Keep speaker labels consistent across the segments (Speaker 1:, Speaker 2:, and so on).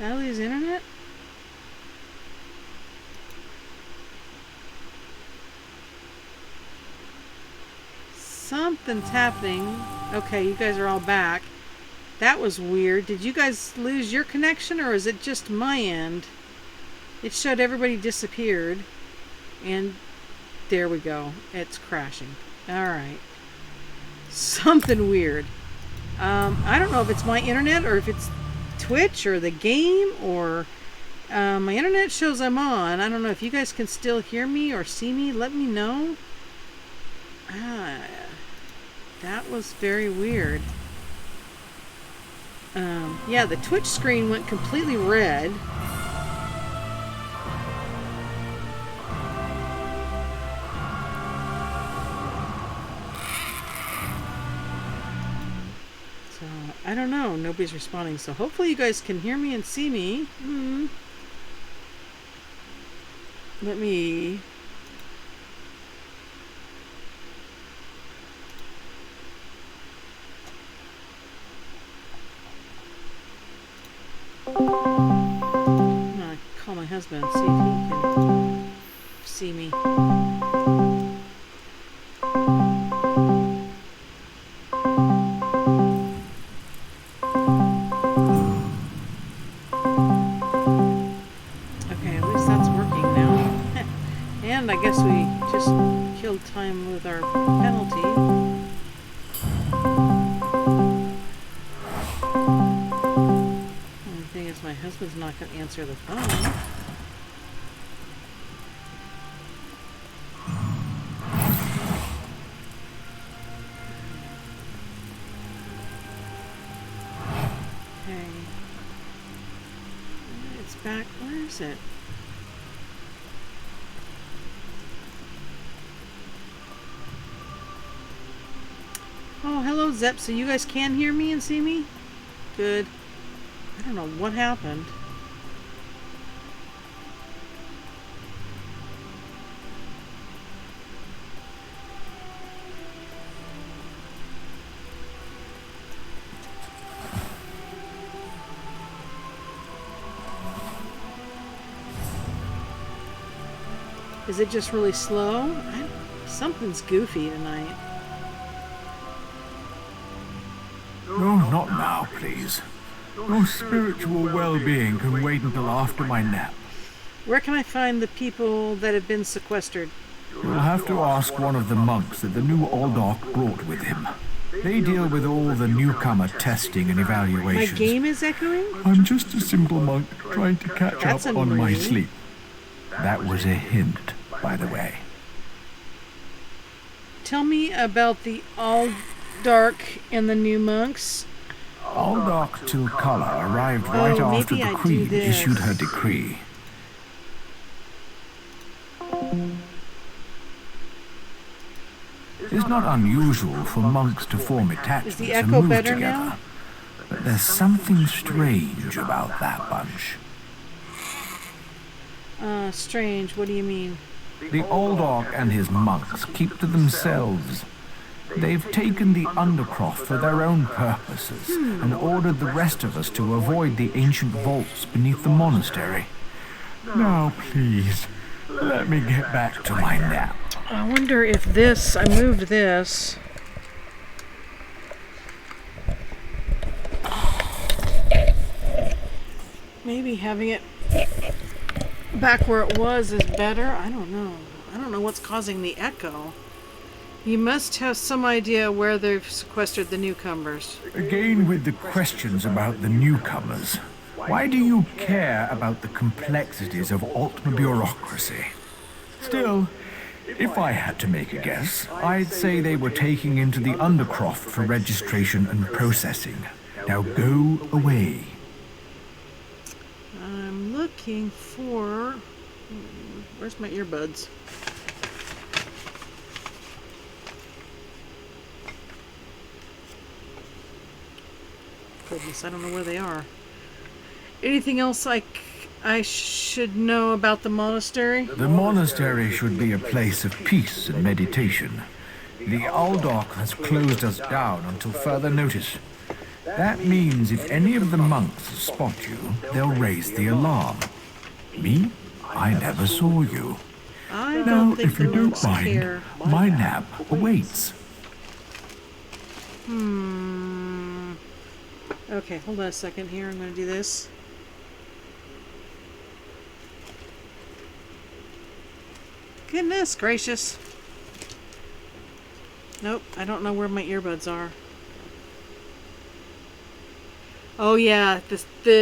Speaker 1: Allie's internet? Something's happening. Okay, you guys are all back. That was weird. Did you guys lose your connection, or is it just my end? It showed everybody disappeared. And there we go. It's crashing. Alright. Something weird. I don't know if it's my internet or if it's Twitch or the game or... my internet shows I'm on. I don't know if you guys can still hear me or see me. Let me know. That was very weird. Yeah, the Twitch screen went completely red. So, I don't know. Nobody's responding. So hopefully you guys can hear me and see me. Let me... I'm gonna call my husband and see if he can see me. Okay, at least that's working now. And I guess we just killed time with our penalty. My husband's not going to answer the phone. Okay. It's back. Where is it? Oh, hello, Zep. So you guys can hear me and see me? Good. I don't know what happened. Is it just really slow? Something's goofy tonight.
Speaker 2: No, not now, please. Your spiritual well-being can wait until after my nap.
Speaker 1: Where can I find the people that have been sequestered?
Speaker 2: You'll have to ask one of the monks that the new Aldok brought with him. They deal with all the newcomer testing and evaluations.
Speaker 1: My game is echoing?
Speaker 2: I'm just a simple monk trying to catch
Speaker 1: That's
Speaker 2: up on my
Speaker 1: annoying.
Speaker 2: sleep. That was a hint, by the way.
Speaker 1: Tell me about the Aldark and the new monks.
Speaker 2: Aldok Tilkala arrived right after
Speaker 1: maybe
Speaker 2: the
Speaker 1: I do
Speaker 2: Queen
Speaker 1: this.
Speaker 2: issued her decree. It's not unusual for monks to form attachments
Speaker 1: the
Speaker 2: and
Speaker 1: echo
Speaker 2: move
Speaker 1: better
Speaker 2: together.
Speaker 1: now?
Speaker 2: But there's something strange about that bunch.
Speaker 1: Strange. What do you mean?
Speaker 2: The Aldok and his monks keep to themselves. They've taken the Undercroft for their own purposes and ordered the rest of us to avoid the ancient vaults beneath the monastery. Now, please, let me get back to my nap.
Speaker 1: I wonder if this... I moved this. Maybe having it back where it was is better. I don't know. I don't know what's causing the echo. You must have some idea where they've sequestered the newcomers.
Speaker 2: Again with the questions about the newcomers. Why do you care about the complexities of Altma bureaucracy? Still, if I had to make a guess, I'd say they were taking into the Undercroft for registration and processing. Now go away.
Speaker 1: I'm looking for... Where's my earbuds? Goodness, I don't know where they are. Anything else I should know about the monastery?
Speaker 2: The monastery should be a place of peace and meditation. The Aldok has closed us down until further notice. That means if any of the monks spot you, they'll raise the alarm. Me? I never saw you.
Speaker 1: I
Speaker 2: Now,
Speaker 1: don't think
Speaker 2: if
Speaker 1: the
Speaker 2: you don't
Speaker 1: monks
Speaker 2: mind,
Speaker 1: care.
Speaker 2: my nap awaits.
Speaker 1: Okay, hold on a second here. I'm going to do this. Goodness gracious. Nope, I don't know where my earbuds are. Oh yeah, the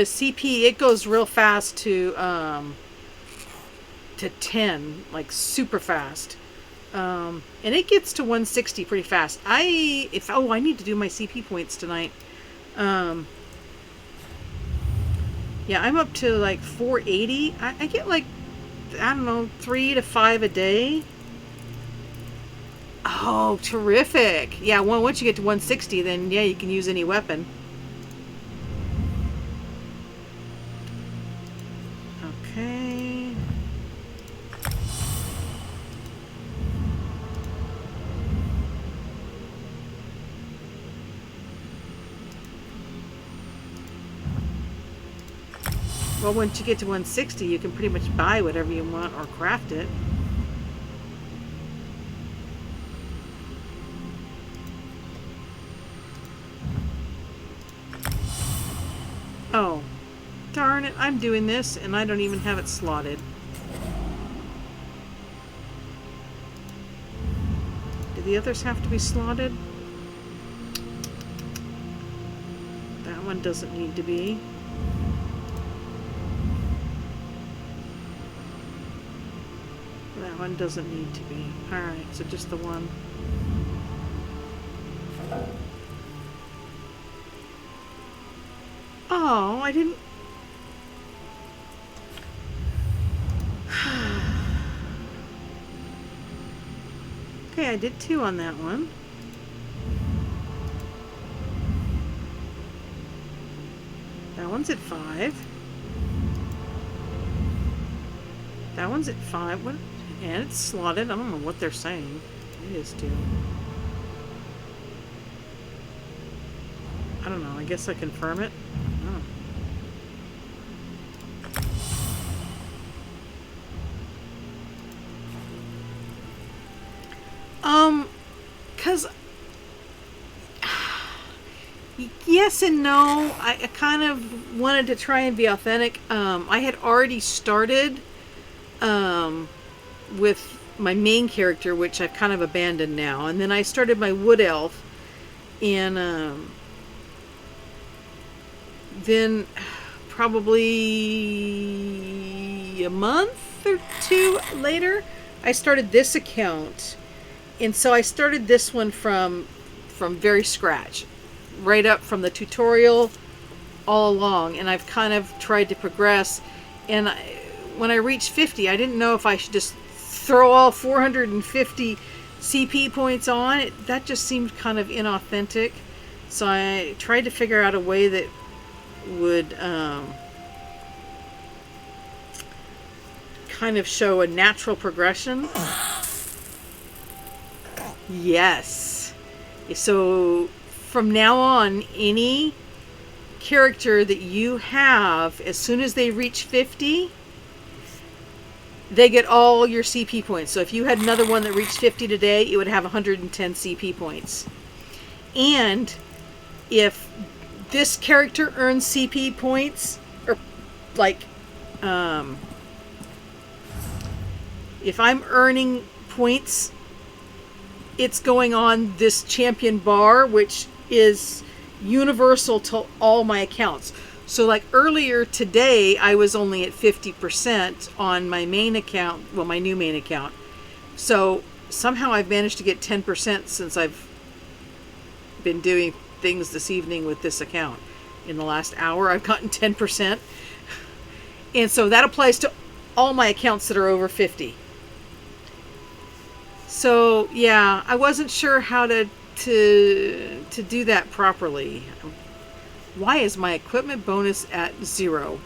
Speaker 1: CP, it goes real fast to 10, like super fast. And it gets to 160 pretty fast. I need to do my CP points tonight. Yeah, I'm up to like 480. I get like, I don't know, 3 to 5 a day. Oh, terrific. Yeah, once you get to 160, then yeah, you can use any weapon. Okay. Well, once you get to 160, you can pretty much buy whatever you want or craft it. Oh, darn it, I'm doing this and I don't even have it slotted. Do the others have to be slotted? That one doesn't need to be. That one doesn't need to be. Alright, so just the one. Oh, I didn't... Okay, I did 2 on that one. That one's at 5. That one's at 5. What? And it's slotted. I don't know what they're saying. It is too. I don't know. I guess I confirm it. Because yes and no. I kind of wanted to try and be authentic. I had already started with my main character, which I've kind of abandoned now, and then I started my wood elf, and then probably a month or 2 later, I started this account. And so I started this one from very scratch, right up from the tutorial all along, and I've kind of tried to progress. And when I reached 50, I didn't know if I should just throw all 450 CP points on it. That just seemed kind of inauthentic. So I tried to figure out a way that would kind of show a natural progression. Yes. So from now on, any character that you have, as soon as they reach 50, they get all your CP points. So if you had another one that reached 50 today, it would have 110 CP points. And if this character earns CP points, or like, if I'm earning points, it's going on this champion bar, which is universal to all my accounts. So like earlier today, I was only at 50% on my main account, well, my new main account. So somehow I've managed to get 10% since I've been doing things this evening with this account. In the last hour, I've gotten 10%. And so that applies to all my accounts that are over 50. So yeah, I wasn't sure how to do that properly. Why is my equipment bonus at 0?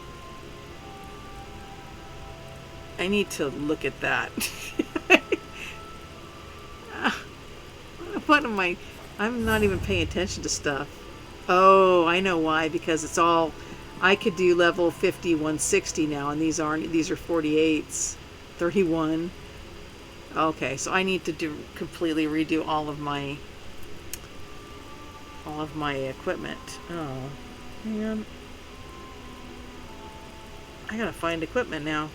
Speaker 1: I need to look at that. What am I? I'm not even paying attention to stuff. Oh, I know why. Because it's all. I could do level 50, 160 now, and these aren't. These are 48s, 31. Okay, so I need to do completely redo all of my equipment. Oh, man, I gotta find equipment now.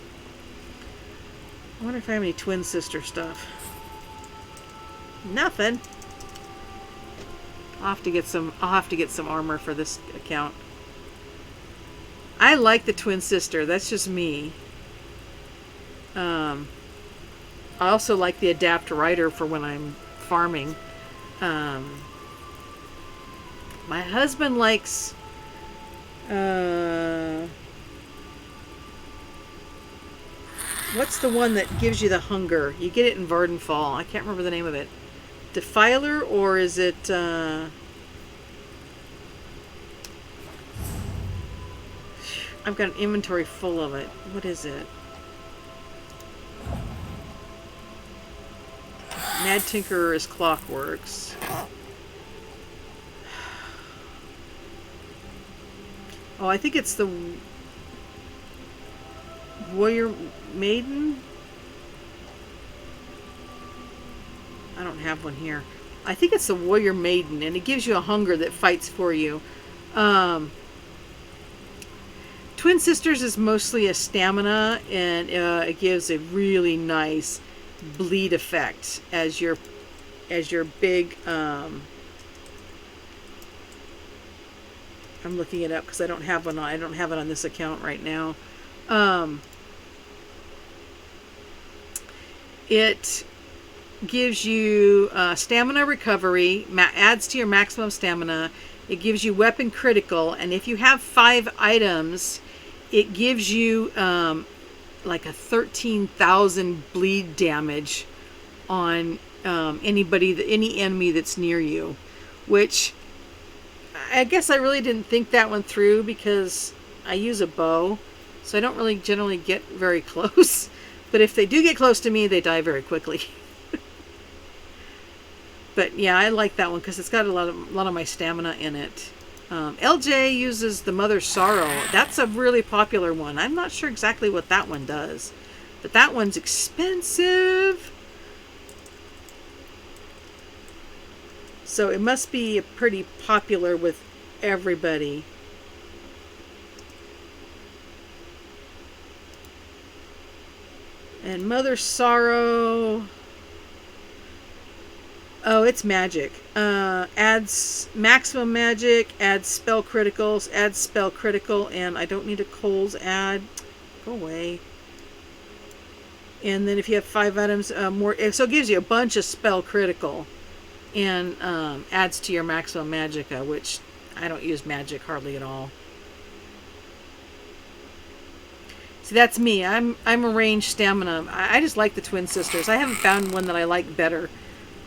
Speaker 1: I wonder if I have any twin sister stuff. Nothing. I'll have to get some. I'll have to get some armor for this account. I like the twin sister. That's just me. I also like the adapt rider for when I'm farming. My husband likes. What's the one that gives you the hunger? You get it in Vardenfall. I can't remember the name of it. Defiler, or is it? I've got an inventory full of it. What is it? Mad Tinkerer's Clockworks. Oh, I think it's the Warrior Maiden. I don't have one here. I think it's the Warrior Maiden, and it gives you a hunger that fights for you. Twin Sisters is mostly a stamina, and it gives a really nice bleed effect as your big. I'm looking it up because I don't have one. I don't have it on this account right now. It gives you stamina recovery, adds to your maximum stamina. It gives you weapon critical, and if you have 5 items, it gives you like a 13,000 bleed damage on any enemy that's near you, which I guess I really didn't think that one through because I use a bow, so I don't really generally get very close. But if they do get close to me, they die very quickly. But yeah, I like that one because it's got a lot of my stamina in it. LJ uses the Mother Sorrow. That's a really popular one. I'm not sure exactly what that one does, but that one's expensive. So it must be pretty popular with everybody. And Mother Sorrow. Oh, it's magic. Adds maximum magic, adds spell criticals, adds spell critical, and I don't need a Cole's add. Go away. And then if you have 5 items, more. So it gives you a bunch of spell critical, and adds to your maximum magicka, which I don't use magic hardly at all. See, that's me. I'm a ranged stamina. I just like the Twin Sisters. I haven't found one that I like better.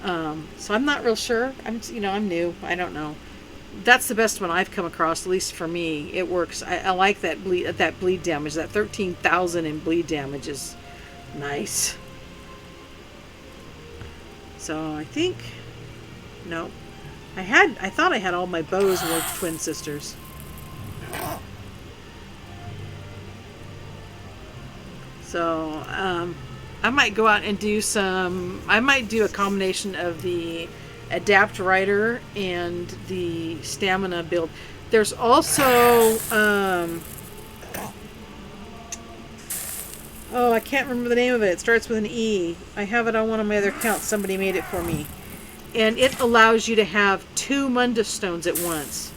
Speaker 1: So I'm not real sure. I'm new. I don't know. That's the best one I've come across, at least for me. It works. I like that bleed damage. That 13,000 in bleed damage is nice. So I think no. I thought I had all my bows with Twin Sisters. So, I might go out and do I might do a combination of the Adapt Rider and the Stamina build. There's also, oh, I can't remember the name of it. It starts with an E. I have it on one of my other accounts. Somebody made it for me. And it allows you to have 2 Mundus Stones at once.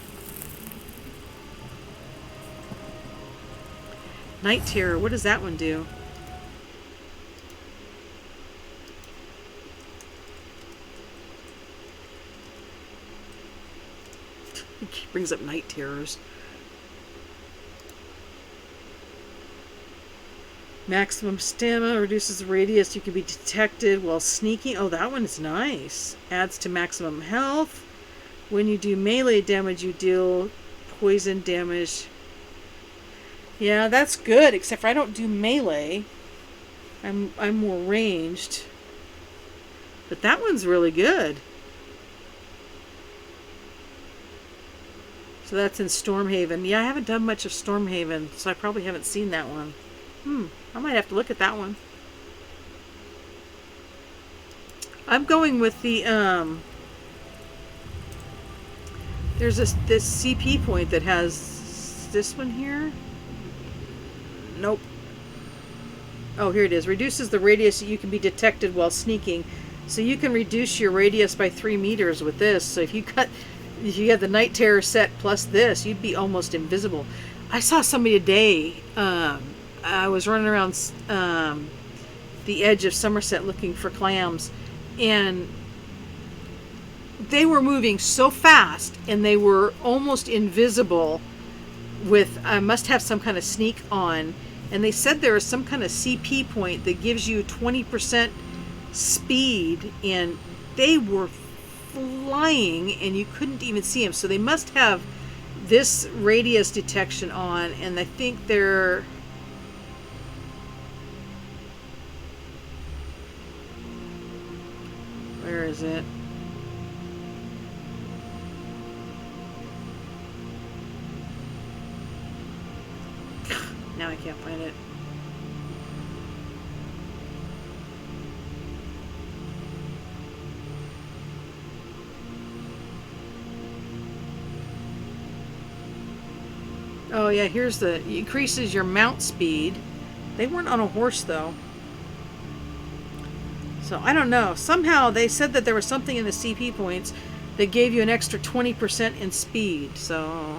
Speaker 1: Night Terror, what does that one do? It brings up Night Terrors. Maximum stamina, reduces the radius you can be detected while sneaking. Oh, that one is nice. Adds to maximum health. When you do melee damage, you deal poison damage. Yeah, that's good, except for I don't do melee. I'm more ranged. But that one's really good. So that's in Stormhaven. Yeah, I haven't done much of Stormhaven, so I probably haven't seen that one. I might have to look at that one. I'm going with the, there's this CP point that has this one here. Nope. Oh, here it is. Reduces the radius that you can be detected while sneaking. So you can reduce your radius by 3 meters with this. So if you have the Night Terror set plus this, you'd be almost invisible. I saw somebody today. I was running around the edge of Summerset looking for clams, and they were moving so fast, and they were almost invisible with, I must have some kind of sneak on, and they said there is some kind of CP point that gives you 20% speed, and they were flying and you couldn't even see them. So they must have this radius detection on, and I think they're... Where is it? Now I can't find it. Oh yeah, here's the... increases your mount speed. They weren't on a horse though. So I don't know. Somehow they said that there was something in the CP points that gave you an extra 20% in speed. So...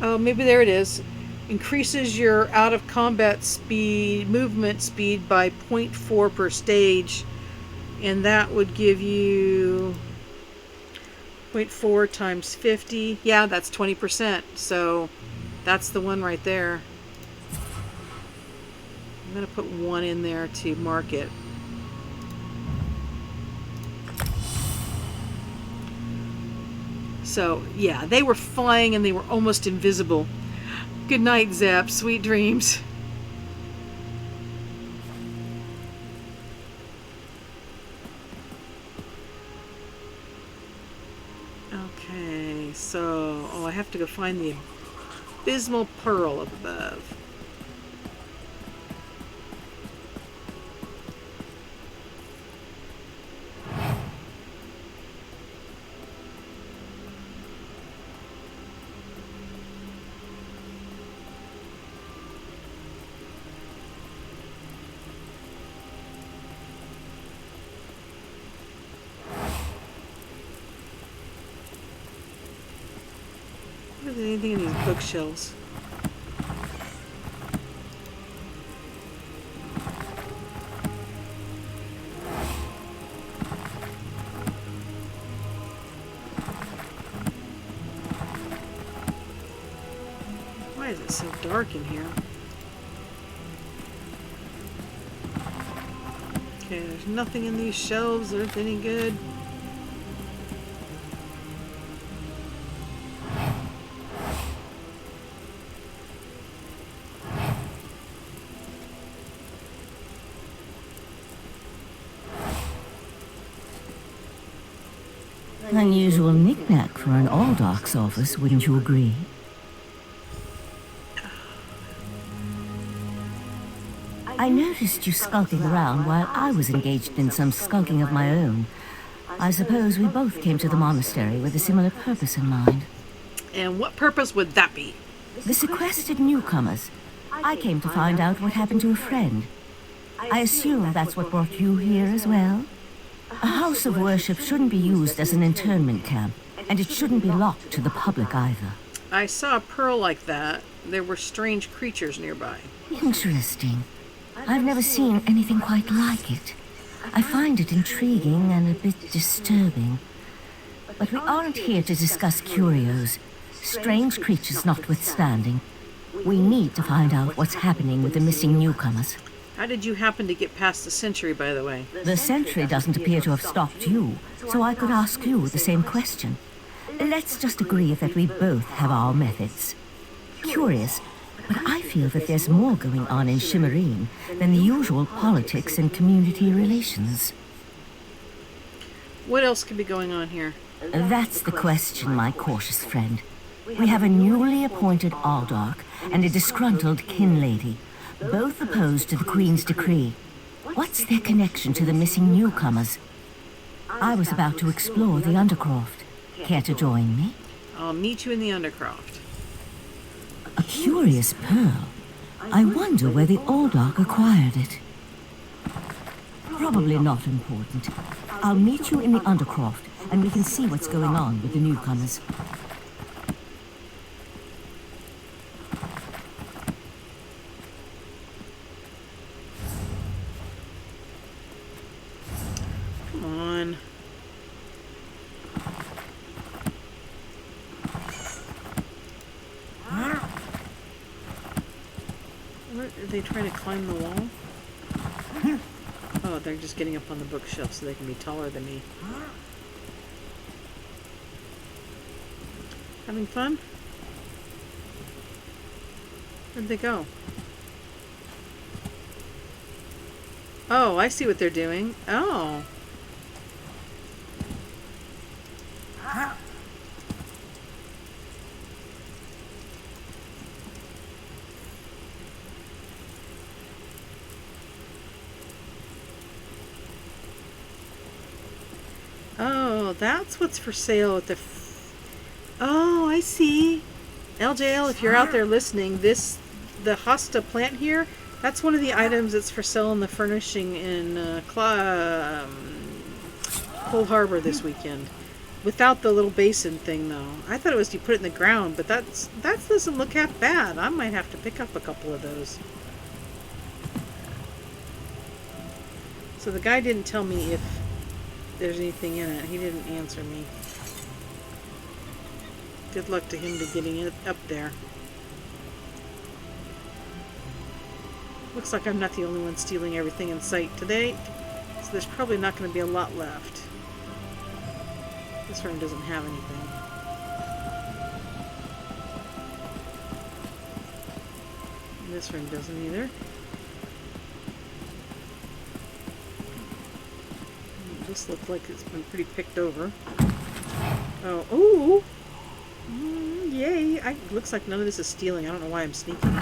Speaker 1: oh, maybe there it is. Increases your out of combat speed, movement speed by 0.4 per stage. And that would give you 0.4 times 50. Yeah, that's 20%. So that's the one right there. I'm going to put 1 in there to mark it. So, yeah, they were flying and they were almost invisible. Good night, Zap. Sweet dreams. Okay, so... oh, I have to go find the abysmal pearl up above. Is there anything in these bookshelves? Why is it so dark in here? Okay, there's nothing in these shelves that are any good.
Speaker 3: Unusual knick-knack for an Aldark's office, wouldn't you agree? I noticed you skulking around while I was engaged in some skulking of my own. I suppose we both came to the monastery with a similar purpose in mind.
Speaker 1: And what purpose would that be?
Speaker 3: The sequestered newcomers. I came to find out what happened to a friend. I assume that's what brought you here as well? A house of worship shouldn't be used as an internment camp, and it shouldn't be locked to the public either.
Speaker 1: I saw a pearl like that. There were strange creatures nearby.
Speaker 3: Interesting. I've never seen anything quite like it. I find it intriguing and a bit disturbing. But we aren't here to discuss curios. Strange creatures notwithstanding. We need to find out what's happening with the missing newcomers.
Speaker 1: How did you happen to get past the sentry, by the way?
Speaker 3: The sentry doesn't appear to have stopped you, so I could ask you the same question. Let's just agree that we both have our methods. Curious, But I feel that there's more going on in Shimmerine than the usual politics and community relations.
Speaker 1: What else could be going on here?
Speaker 3: That's the question, my cautious friend. We have a newly appointed Aldarch and a disgruntled kin lady, both opposed to the Queen's decree. What's their connection to the missing newcomers? I was about to explore the Undercroft. Care to join me?
Speaker 1: I'll meet you in the Undercroft.
Speaker 3: A curious pearl. I wonder where the Aldarch acquired it. Probably not important. I'll meet you in the Undercroft, and we can see what's going on with the newcomers.
Speaker 1: Come on. What, are they trying to climb the wall? Oh, they're just getting up on the bookshelf so they can be taller than me. Having fun? Where'd they go? Oh, I see what they're doing. Oh. Oh, that's what's for sale at the... Oh, I see. LJL, if you're out there listening, the hosta plant here, that's one of the items that's for sale in the furnishing in Cold Harbor this weekend. Without the little basin thing, though. I thought it was you put it in the ground, but that doesn't look half bad. I might have to pick up a couple of those. So the guy didn't tell me if there's anything in it. He didn't answer me. Good luck to him to getting it up there. Looks like I'm not the only one stealing everything in sight today, so there's probably not going to be a lot left. This room doesn't have anything. This room doesn't either. This looks like it's been pretty picked over. Oh, ooh! Yay! Looks like none of this is stealing. I don't know why I'm sneaking.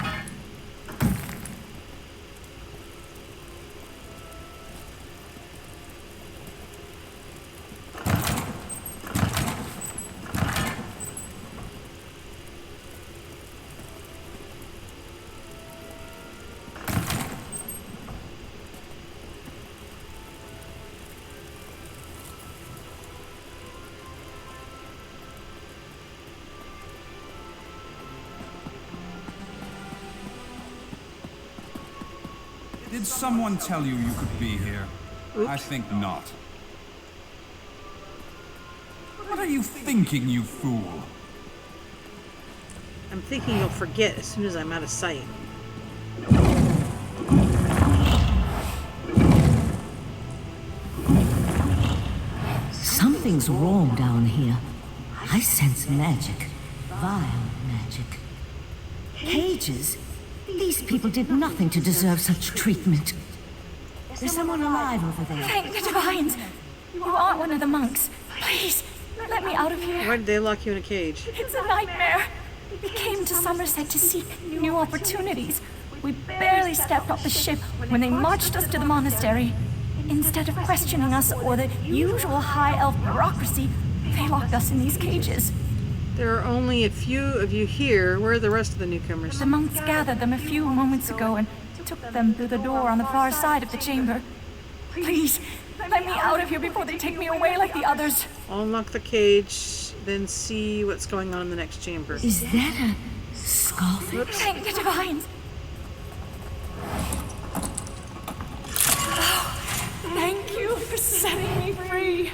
Speaker 4: Did someone tell you could be here?
Speaker 1: Oops.
Speaker 4: I think not. What are you thinking, you fool?
Speaker 1: I'm thinking you'll forget as soon as I'm out of sight.
Speaker 3: Something's wrong down here. I sense magic. Vile magic. Cages? These people did nothing to deserve such treatment. There's someone alive over there.
Speaker 5: Thank the divines! You aren't one of the monks. Please, let me out of here.
Speaker 1: Why did they lock you in a cage?
Speaker 5: It's a nightmare. We came to Summerset to seek new opportunities. We barely stepped off the ship when they marched us to the monastery. Instead of questioning us or the usual high elf bureaucracy, they locked us in these cages.
Speaker 1: There are only a few of you here. Where are the rest of the newcomers?
Speaker 5: The monks gathered them a few moments ago and took them through the door on the far side of the chamber. Please, let me out of here before they take me away like the others.
Speaker 1: I'll unlock the cage, then see what's going on in the next chamber.
Speaker 3: Is that a skullfix?
Speaker 5: Thank the divines. Oh, thank you for setting me free.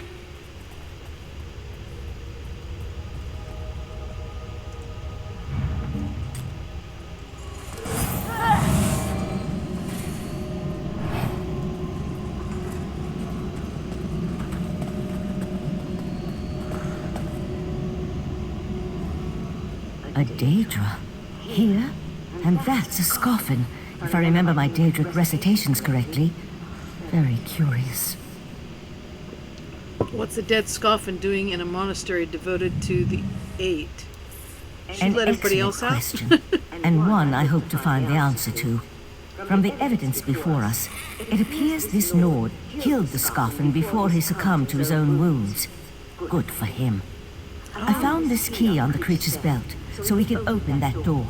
Speaker 3: A Daedra? Here? And that's a scoffin, if I remember my Daedric recitations correctly. Very curious.
Speaker 1: What's the dead Scoffin doing in a monastery devoted to the Eight? She
Speaker 3: An
Speaker 1: let everybody else
Speaker 3: excellent
Speaker 1: out?
Speaker 3: question, and one I hope to find the answer to. From the evidence before us, it appears this Nord killed the Scoffin before he succumbed to his own wounds. Good for him. I found this key on the creature's belt, so we can open that door.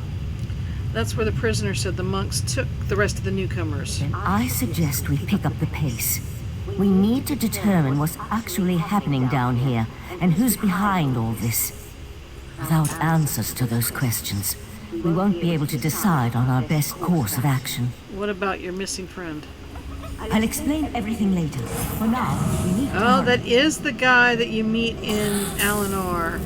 Speaker 1: That's where the prisoner said the monks took the rest of the newcomers.
Speaker 3: I suggest we pick up the pace. We need to determine what's actually happening down here, and who's behind all this. Without answers to those questions, we won't be able to decide on our best course of action.
Speaker 1: What about your missing friend?
Speaker 3: I'll explain everything later. For now, we need to
Speaker 1: Oh,
Speaker 3: hurry.
Speaker 1: that is the guy that you meet in Alinor.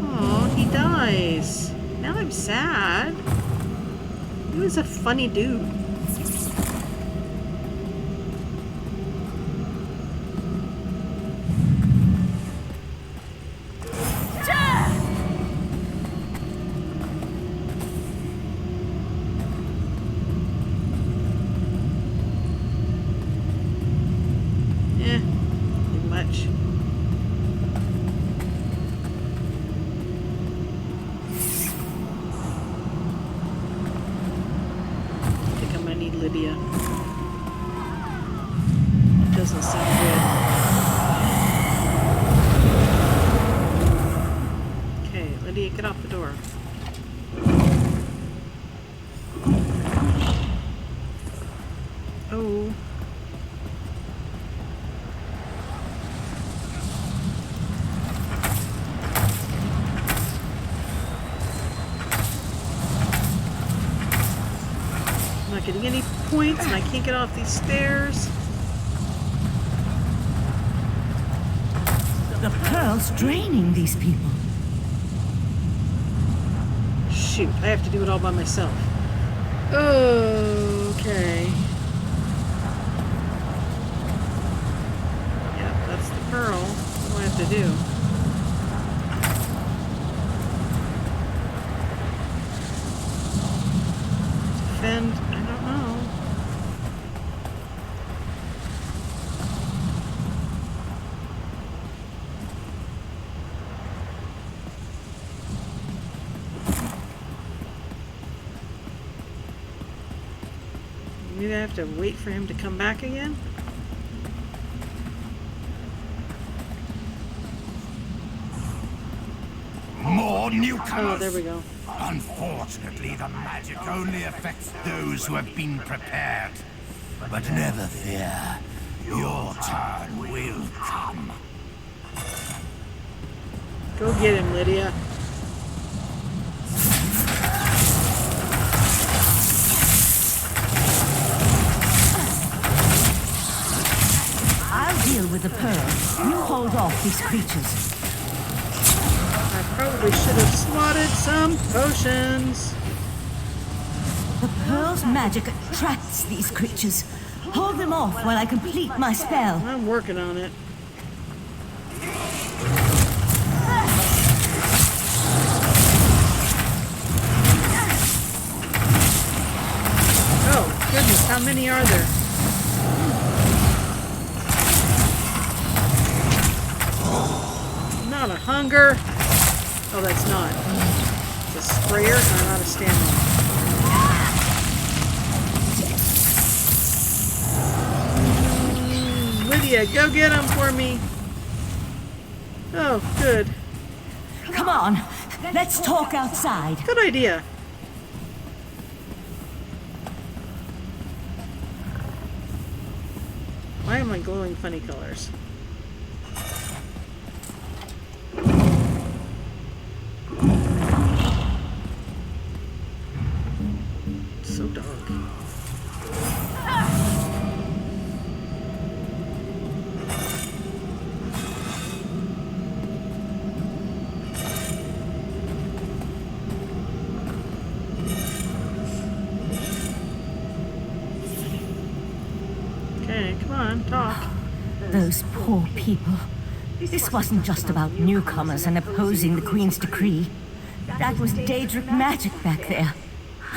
Speaker 1: Oh, he dies. Now I'm sad. He was a funny dude. Not much. I think I'm gonna need Lydia. It doesn't seem good. Okay, Lydia, get off the door. Oh. I'm not getting any points and I can't get off these stairs.
Speaker 3: The pearl's draining these people.
Speaker 1: Shoot, I have to do it all by myself. Okay. Yep, that's the pearl. What do I have to do? Defend? I don't know. Maybe I have to wait for him to come back again?
Speaker 6: More newcomers!
Speaker 1: Oh, there we go.
Speaker 6: Unfortunately, the magic only affects those who have been prepared. But never fear, your turn will come.
Speaker 1: Go get him, Lydia.
Speaker 3: I'll deal with the pearl. You hold off these creatures.
Speaker 1: I probably should have slotted some potions.
Speaker 3: The pearl's magic attracts these creatures. Hold them off while I complete my spell.
Speaker 1: I'm working on it. Oh, goodness, how many are there? Not a hunger. Oh, that's not. It's a sprayer and I'm out of stamina. Lydia, go get them for me. Oh, good.
Speaker 3: Come on, let's talk outside.
Speaker 1: Good idea. Why am I glowing funny colors? It's so dark. Okay, come on, talk.
Speaker 3: The Those poor people. This wasn't just about newcomers and opposing the Queen's decree. That was Daedric magic back there.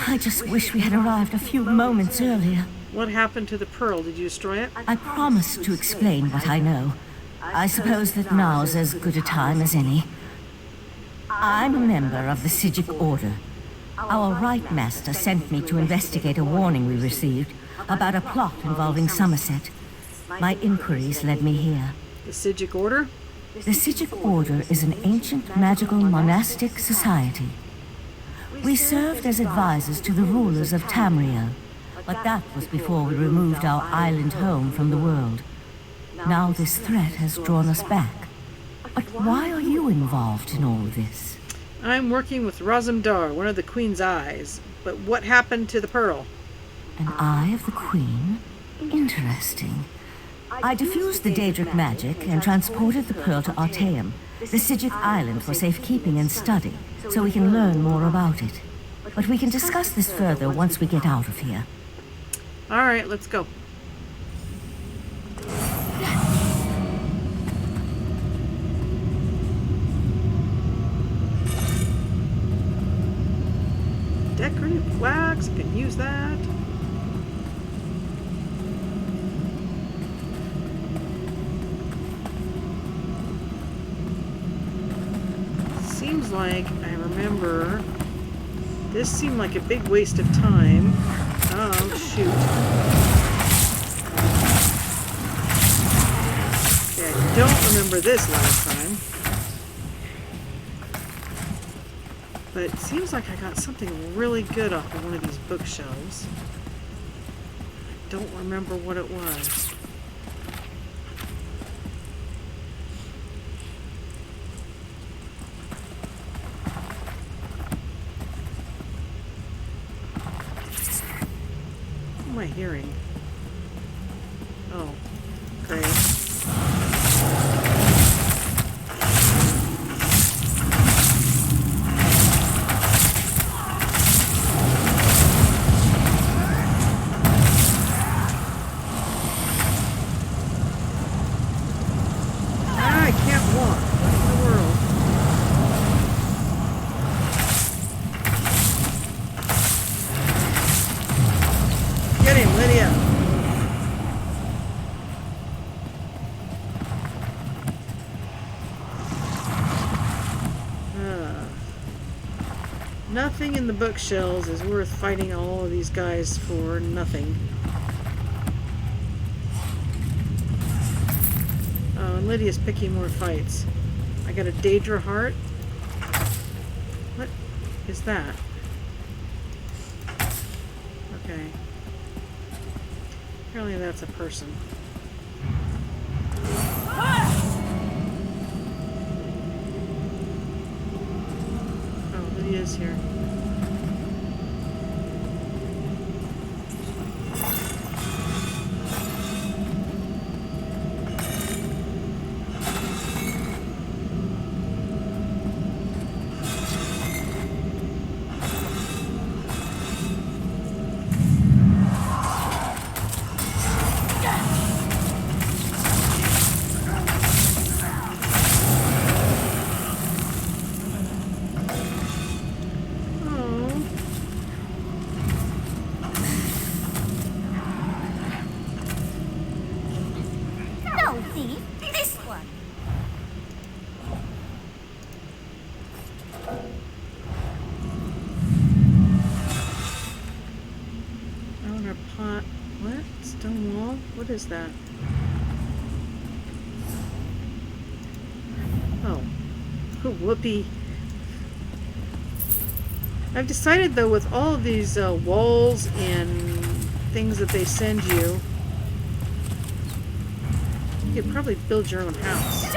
Speaker 3: I just wish we had arrived a few moments earlier.
Speaker 1: What happened to the pearl? Did you destroy it?
Speaker 3: I promised to explain what I know. I suppose that now's as good a time as any. I'm a member of the Sigic Order. Our Right Master sent me to investigate a warning we received about a plot involving Summerset. My inquiries led me here.
Speaker 1: The Sigic Order?
Speaker 3: The Sigic Order is an ancient magical monastic society. We served as advisors to the rulers of Tamriel, but that was before we removed our island home from the world. Now this threat has drawn us back. But why are you involved in all this?
Speaker 1: I'm working with Razumdar, one of the Queen's eyes. But what happened to the pearl?
Speaker 3: An eye of the Queen? Interesting. I diffused the Daedric magic and transported the pearl to Artaeum, the Sigic island, for safekeeping and study, so we can learn more about it. But we can discuss this further once we get out of here.
Speaker 1: Alright, let's go. Decorative wax, I can use that. Seems like I remember this seemed like a big waste of time. Oh shoot. Okay, I don't remember this last time. But it seems like I got something really good off of one of these bookshelves. I don't remember what it was. What am I hearing? Oh, okay. Nothing in the bookshelves is worth fighting all of these guys for nothing. Oh, and Lydia's picking more fights. I got a Daedra heart. What is that? Okay. Apparently that's a person. Oh, Lydia's here. What is that? Oh. Oh, whoopee. I've decided, though, with all of these walls and things that they send you, you could probably build your own house.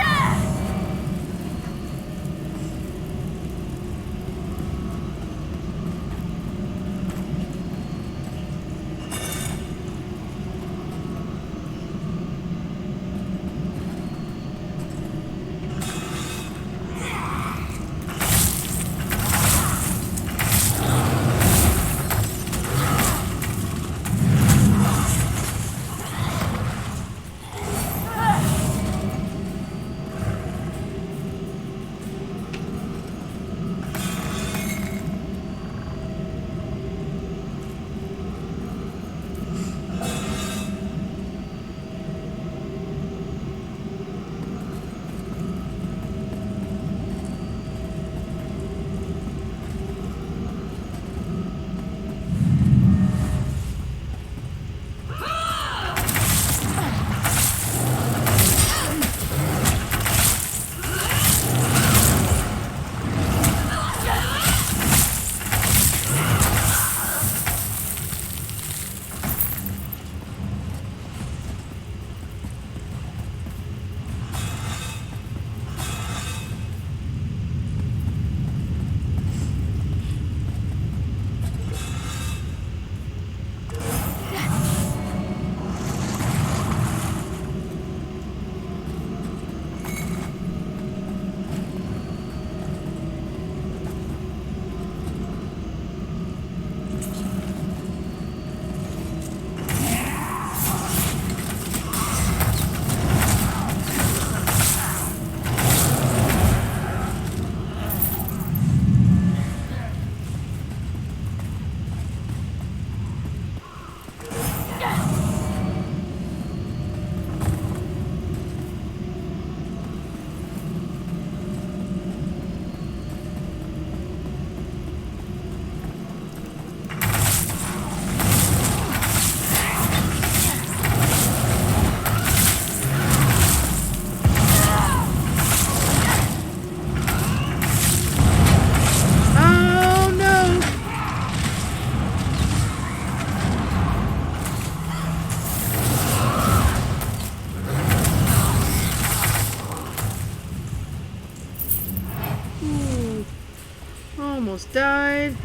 Speaker 1: Almost died.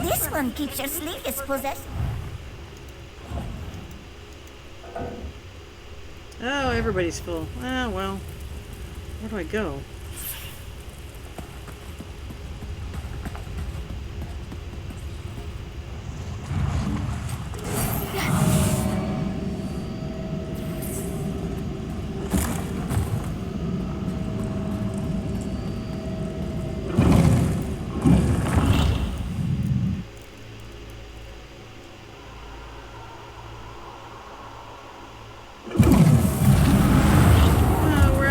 Speaker 7: This one keeps your sleeves possessed.
Speaker 1: Oh, everybody's full. Ah, well. Where do I go?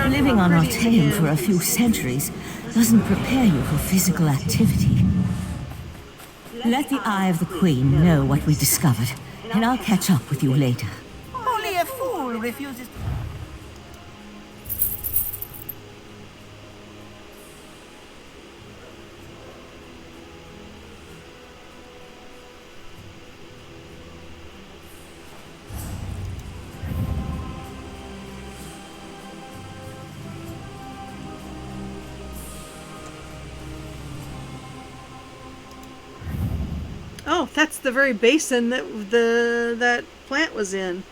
Speaker 3: Living on Artaeum for a few centuries doesn't prepare you for physical activity. Let the Eye of the Queen know what we discovered, and I'll catch up with you later.
Speaker 7: Only a fool refuses.
Speaker 1: Oh, that's the very basin that that plant was in.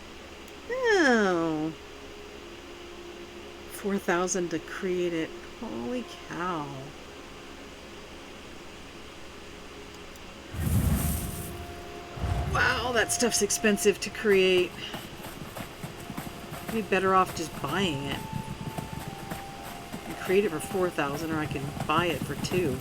Speaker 1: Oh. 4,000 to create it. Holy cow. Wow, that stuff's expensive to create. I'd be better off just buying it. I can create it for 4,000, or I can buy it for 2.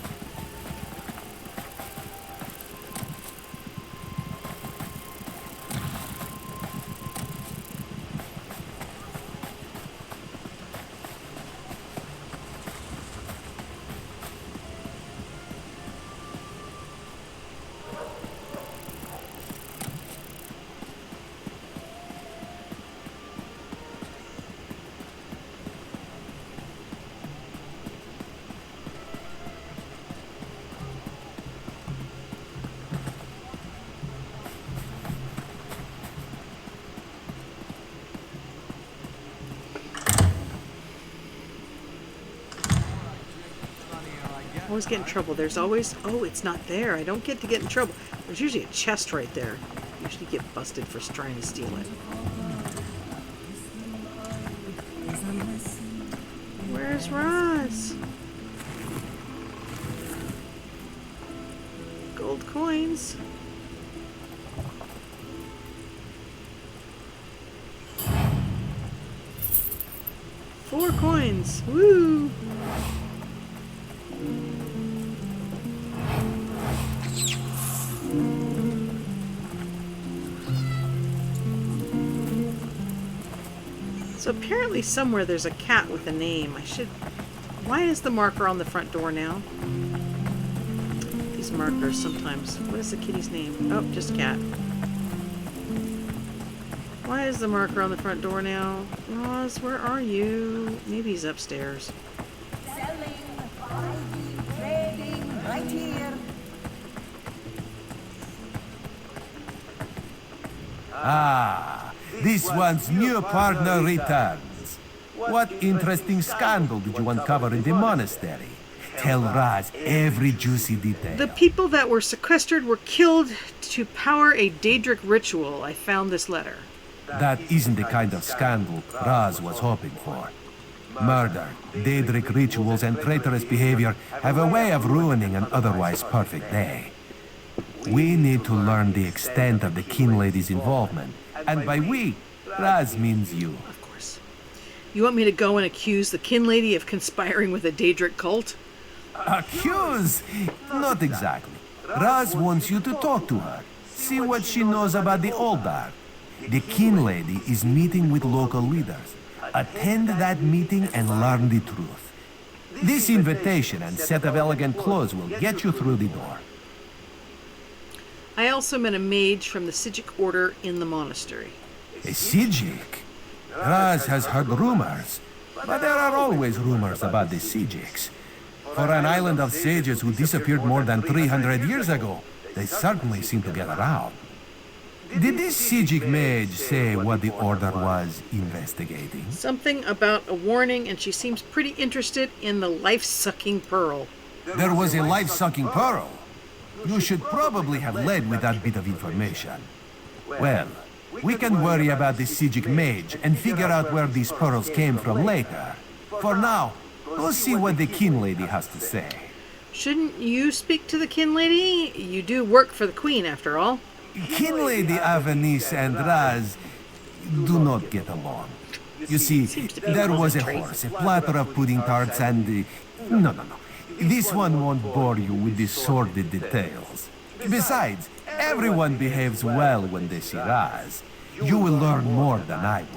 Speaker 1: I always get in trouble. There's always... Oh, it's not there. I don't get to get in trouble. There's usually a chest right there. I usually get busted for trying to steal it. Where's Roz? Gold coins. Four coins. Woo! So apparently somewhere there's a cat with a name. I should... Why is the marker on the front door now? These markers sometimes... What is the kitty's name? Oh, just cat. Why is the marker on the front door now? Roz, where are you? Maybe he's upstairs.
Speaker 7: Selling, buying, trading, right here.
Speaker 6: Ah, this one's new partner returns. What interesting scandal did you uncover in the monastery? Tell Raz every juicy detail.
Speaker 1: The people that were sequestered were killed to power a Daedric ritual. I found this letter.
Speaker 6: That isn't the kind of scandal Raz was hoping for. Murder, Daedric rituals, and traitorous behavior have a way of ruining an otherwise perfect day. We need to learn the extent of the Kin Lady's involvement. And by we, Raz means you.
Speaker 1: Of course. You want me to go and accuse the Kin Lady of conspiring with a Daedric cult?
Speaker 6: Accuse? Not exactly. Raz wants you to talk to her. See what she knows about the Oldar. The Kin Lady is meeting with local leaders. Attend that meeting and learn the truth. This invitation and set of elegant clothes will get you through the door.
Speaker 1: I also met a mage from the Sijic order in the monastery.
Speaker 6: A Sijik? Raz has heard rumors, but there are always rumors about the Sijiks. For an island of sages who disappeared more than 300 years ago, they certainly seem to get around. Did this Sijik mage say what the order was investigating?
Speaker 1: Something about a warning, and she seems pretty interested in the life-sucking pearl.
Speaker 6: There was a life-sucking pearl. You should probably have led with that bit of information. Well, we can worry about the Sijik mage and figure out where these pearls came from later. For now, go see what the kin lady has to say.
Speaker 1: Shouldn't you speak to the kin lady? You do work for the queen, after all.
Speaker 6: Kin lady Avanice and Raz do not get along. You see, there was a horse, a platter of pudding tarts, and... No. This one won't bore you with the sordid details. Besides, everyone behaves well when they see Raz. You will learn more than I would.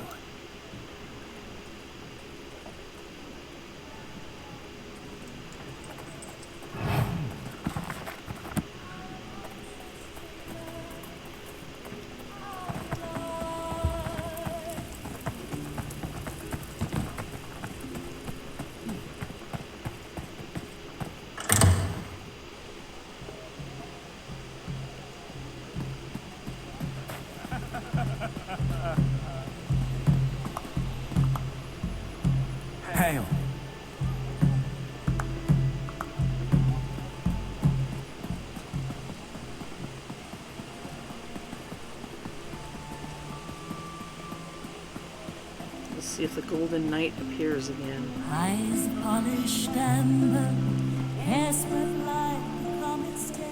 Speaker 4: Hail.
Speaker 1: Let's see if the Golden Knight appears again.
Speaker 5: Eyes polished amber, hair swept like the comet's tail.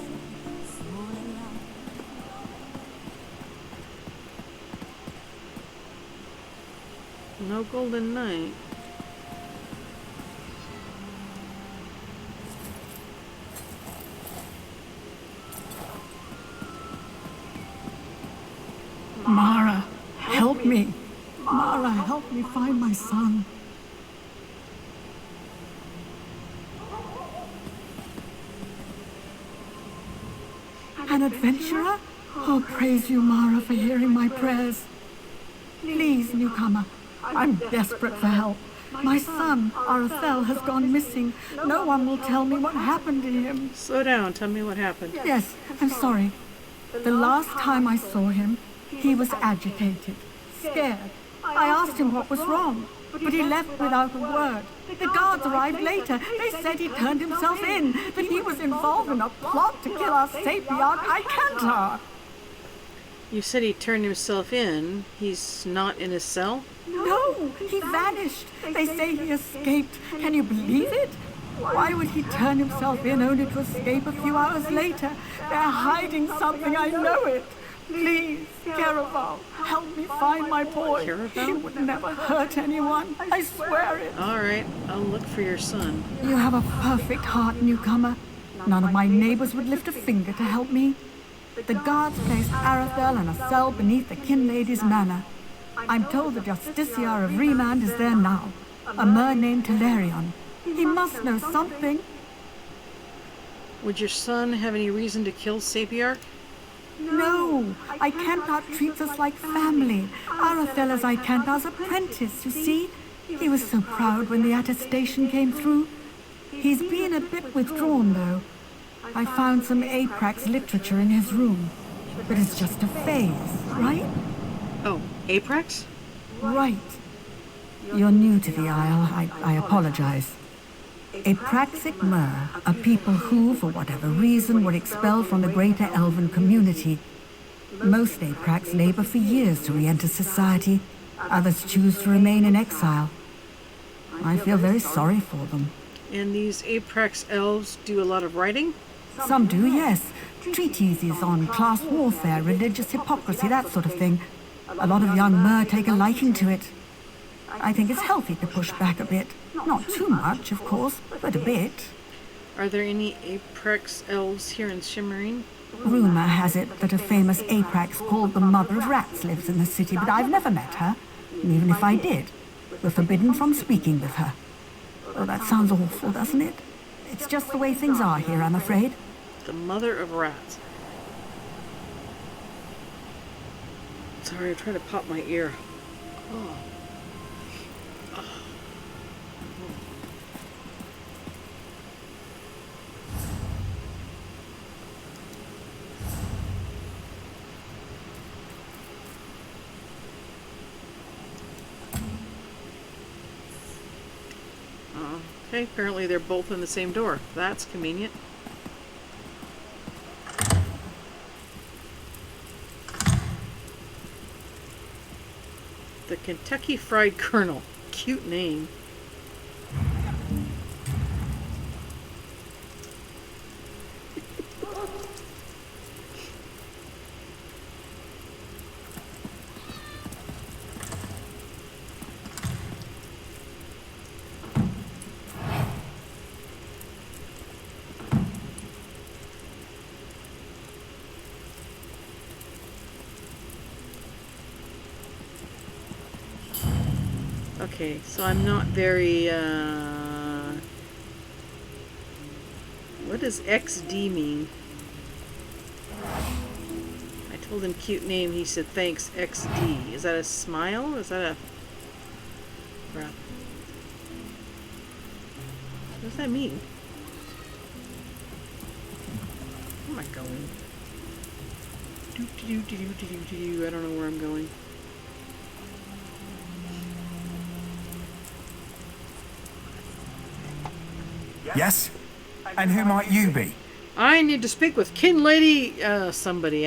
Speaker 1: No Golden Knight.
Speaker 8: Mara, help me. Mara, help me find my son. An adventurer? Oh, praise you, Mara, for hearing my prayers. Please, newcomer, I'm desperate for help. My son, Arathel, has gone missing. No one will tell me what happened to him.
Speaker 1: Slow down, tell me what happened.
Speaker 8: Yes, I'm sorry. The last time I saw him, he was agitated, scared. I asked him what was wrong, but he left without a word. The guards arrived later. They said he turned himself in, that he was involved in a plot to kill our sapiarch, Icantar.
Speaker 1: You said he turned himself in. He's not in his cell?
Speaker 8: No, he vanished. They say he escaped. Can you believe it? Why would he turn himself in only to escape a few hours later? They're hiding something, I know it. Please, Caraval, help me find my boy.
Speaker 1: Caraval?
Speaker 8: He would never hurt anyone. I swear it.
Speaker 1: All right, I'll look for your son.
Speaker 8: You have a perfect heart, newcomer. None of my neighbors would lift a finger to help me. The guards placed Arathel in a cell beneath the kin lady's manor. I'm told the Justiciar of Remand is there now, a mer named Telerion. He must know something.
Speaker 1: Would your son have any reason to kill Sapiarch?
Speaker 8: No, Icantar treats us like family. Arathel is Icantar's apprentice, you see. He was so proud when the attestation came through. He's been a bit withdrawn, though. I found some Aprax literature in his room. But it's just a phase, right?
Speaker 1: Oh, Aprax?
Speaker 8: Right. You're new to the Isle. I apologize. Apraxic Mer are people who, for whatever reason, were expelled from the greater elven community. Most Aprax labor for years to re-enter society. Others choose to remain in exile. I feel very sorry for them.
Speaker 1: And these Aprax elves do a lot of writing?
Speaker 8: Some do, yes. Treatises on class warfare, religious hypocrisy, that sort of thing. A lot of young Mer take a liking to it. I think it's healthy to push back a bit. Not too much, of course, but a bit.
Speaker 1: Are there any Aprax elves here in Shimmerine?
Speaker 8: Rumor has it that a famous Aprax called the Mother of Rats lives in the city, but I've never met her. And even if I did, we're forbidden from speaking with her. Oh, that sounds awful, doesn't it? It's just the way things are here, I'm afraid.
Speaker 1: The mother of rats. Sorry, I tried to pop my ear. Oh. Okay, apparently they're both in the same door. That's convenient. The Kentucky Fried Colonel. Cute name. Okay, so I'm not very, what does XD mean? I told him cute name, he said thanks, XD. Is that a smile? Is that a breath? What does that mean? Where am I going? I don't know where I'm going.
Speaker 2: Yes? And who might you be?
Speaker 1: I need to speak with kin lady, somebody,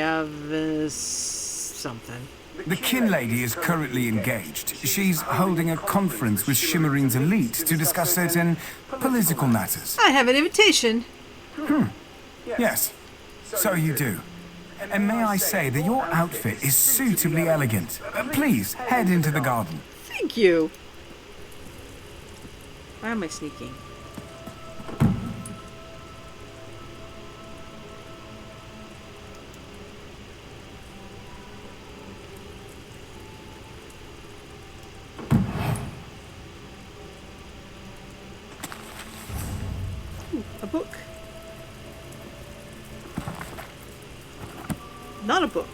Speaker 1: something.
Speaker 2: The kin lady is currently engaged. She's holding a conference with Shimmerine's elite to discuss certain political matters.
Speaker 1: I have an invitation.
Speaker 2: Yes, so you do. And may I say that your outfit is suitably elegant. Please, head into the garden.
Speaker 1: Thank you. Why am I sneaking? A book. Not a book.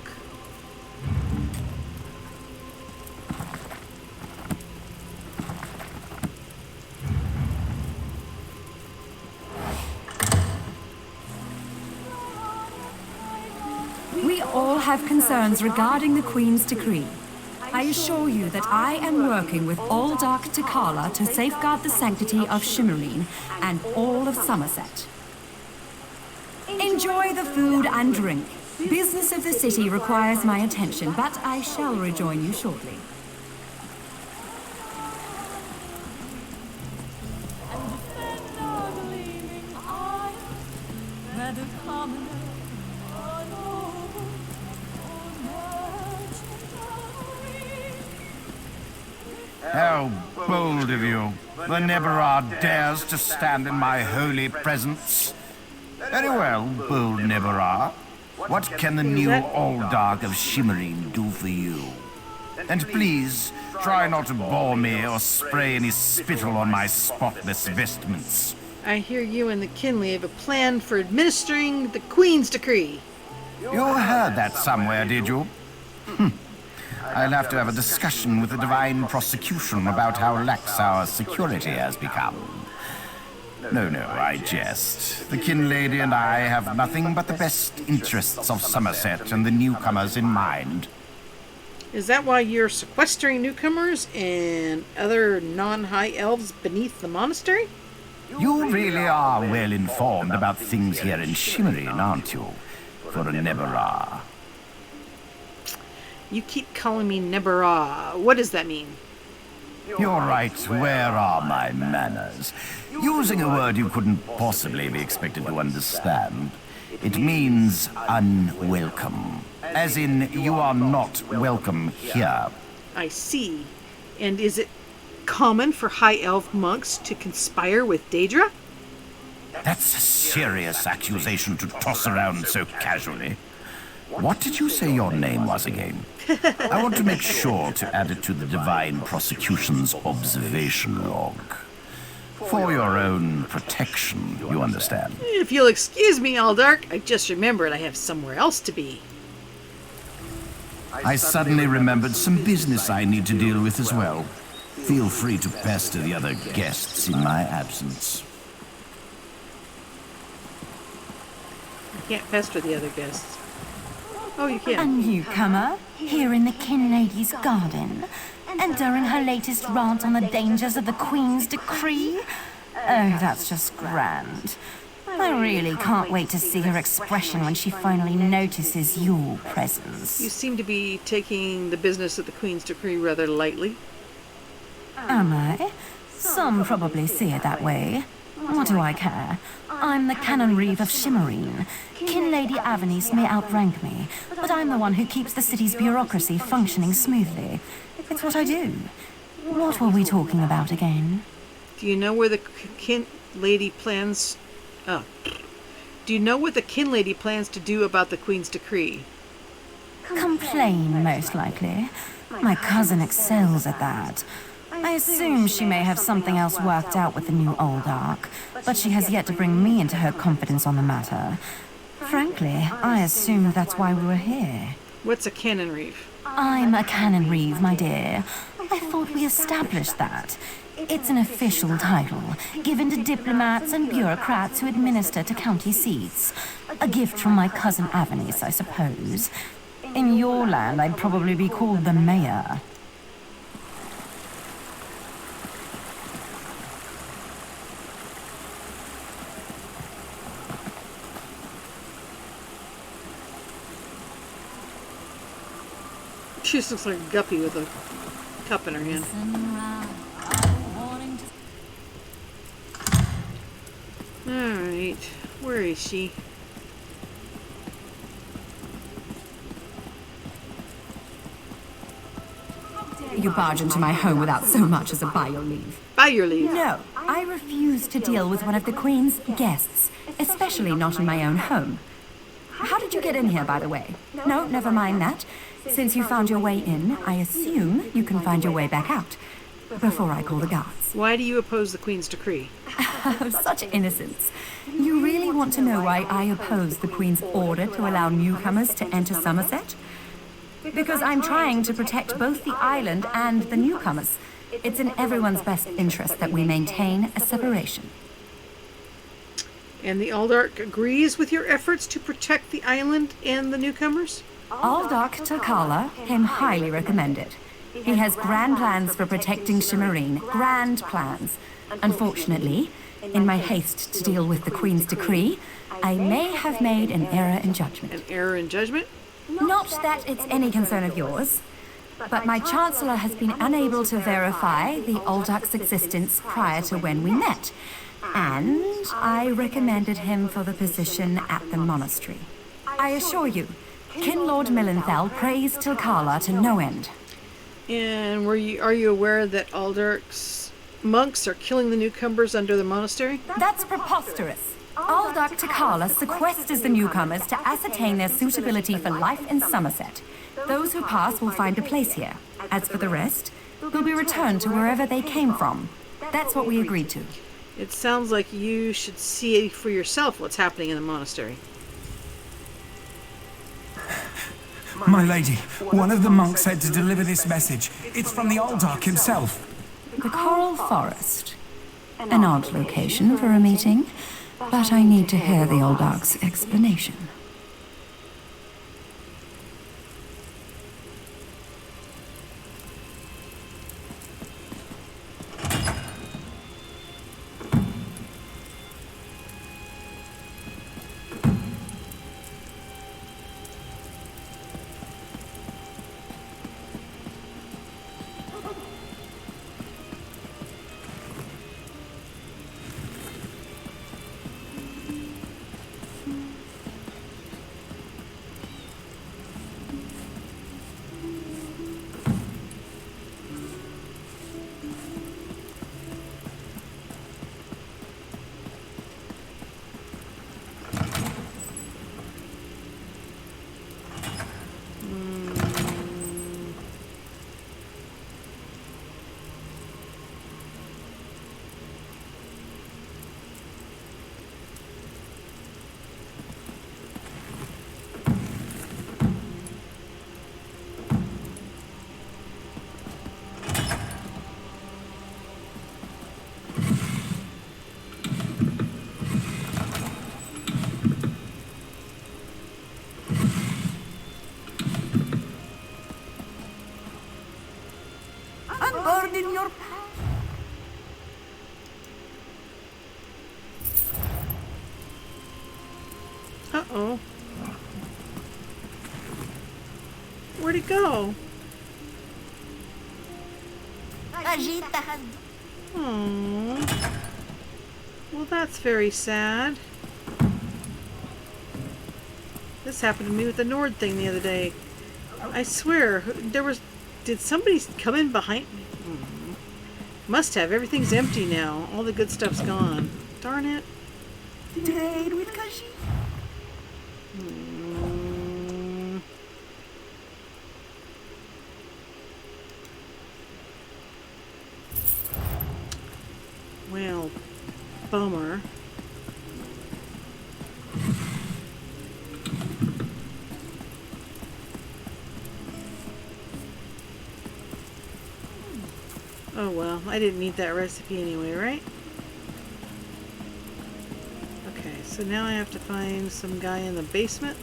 Speaker 5: We all have concerns regarding the Queen's decree. I assure you that I am working with all Dark Takala to safeguard the sanctity of Shimmerine and all of Summerset. Enjoy the food and drink. Business of the city requires my attention, but I shall rejoin you shortly.
Speaker 9: How bold of you. The Neberard dares to stand in my holy presence. Very well, bold Neberard. What can the new All-Dark of Shimmerine do for you? And please, try not to bore me or spray any spittle on my spotless vestments.
Speaker 1: I hear you and the Kinley have a plan for administering the Queen's decree.
Speaker 9: You heard that somewhere, did you? I'll have to have a discussion with the Divine Prosecution about how lax our security has become. No, I jest. The kin lady and I have nothing but the best interests of Summerset and the newcomers in mind.
Speaker 1: Is that why you're sequestering newcomers and other non-high elves beneath the monastery?
Speaker 9: You really are well informed about things here in Shimmerine, aren't you? For a Neberah.
Speaker 1: You keep calling me Nebara. What does that mean?
Speaker 9: You're right. Where are my manners? Using a word you couldn't possibly be expected to understand. It means unwelcome. As in, you are not welcome here.
Speaker 1: I see. And is it common for high elf monks to conspire with Daedra?
Speaker 9: That's a serious accusation to toss around so casually. What did you say your name was again? I want to make sure to add it to the Divine Prosecution's observation log. For your own protection, you understand.
Speaker 1: If you'll excuse me, Aldark, I just remembered I have somewhere else to be.
Speaker 9: I suddenly remembered some business I need to deal with as well. Feel free to pester the other guests in my absence.
Speaker 1: I can't pester the other guests. Oh, you
Speaker 5: A
Speaker 1: can.
Speaker 5: newcomer here in the Kin Lady's garden, and during her latest rant on the dangers of the Queen's decree. Oh, that's just grand. I really can't wait to see her expression when she finally notices your presence.
Speaker 1: You seem to be taking the business of the Queen's decree rather lightly.
Speaker 5: Am I? Some probably see it that way. What do I care? I'm the Canon Reeve of Shimmerine. Kin Lady Avanice may outrank me, but I'm the one who keeps the city's bureaucracy functioning smoothly. It's what I do. What were we talking about again?
Speaker 1: Do you know where the Kin Lady plans... Oh. Do you know what the Kin Lady plans to do about the Queen's decree?
Speaker 5: Complain, most likely. My cousin excels at that. I assume she may have something else worked out with the new Aldark, but she has yet to bring me into her confidence on the matter. Frankly, I assumed that's why we were here.
Speaker 1: What's a Canon Reeve?
Speaker 5: I'm a Canon Reeve, my dear. I thought we established that. It's an official title, given to diplomats and bureaucrats who administer to county seats. A gift from my cousin Avanice, I suppose. In your land, I'd probably be called the mayor.
Speaker 1: She just looks like a guppy with a cup in her hand. Alright, where is she?
Speaker 8: You barge into my home without so much as a by your leave.
Speaker 1: By your leave.
Speaker 8: No, I refuse to deal with one of the Queen's guests, especially not in my own home. How did you get in here, by the way? No, never mind that. Since you found your way in, I assume you can find your way back out. Before I call the guards.
Speaker 1: Why do you oppose the Queen's decree?
Speaker 8: Such innocence. You really want to know why I oppose the Queen's order to allow newcomers to enter Summerset? Because I'm trying to protect both the island and the newcomers. It's in everyone's best interest that we maintain a separation.
Speaker 1: And the Aldark agrees with your efforts to protect the island and the newcomers?
Speaker 8: Aldark Takala came highly recommended. He has grand plans for protecting Shimmerine. Grand plans. Unfortunately, in my haste to deal with the Queen's decree, I may have made an error in judgment.
Speaker 1: An error in judgment?
Speaker 8: Not that it's any concern of yours, but my Chancellor has been unable to verify the Aldark's existence prior to when we met, and I recommended him for the position at the monastery. I assure you, Kin Lord Millenthal praised Tilkala to no end.
Speaker 1: And are you aware that Aldark's monks are killing the newcomers under the monastery?
Speaker 8: That's preposterous. Aldark Takala sequesters the newcomers to ascertain their suitability for life in Summerset. Those who pass will find a place here. As for the rest, will be returned to wherever they came from. That's what we agreed to.
Speaker 1: It sounds like you should see for yourself what's happening in the monastery.
Speaker 10: My lady, one of the monks said to deliver this message. It's from the Aldark himself.
Speaker 8: The Coral Forest. An odd location for a meeting, but I need to hear the Aldark's explanation.
Speaker 1: Uh-oh. Where'd it go?
Speaker 7: Ajita has...
Speaker 1: Aww. Well, that's very sad. This happened to me with the Nord thing the other day. I swear, there was... Did somebody come in behind me? Must have. Everything's empty now. All the good stuff's gone. Darn it.
Speaker 7: Trade with Kashi.
Speaker 1: Well, bummer. Oh well, I didn't need that recipe anyway, right? Okay, so now I have to find some guy in the basement.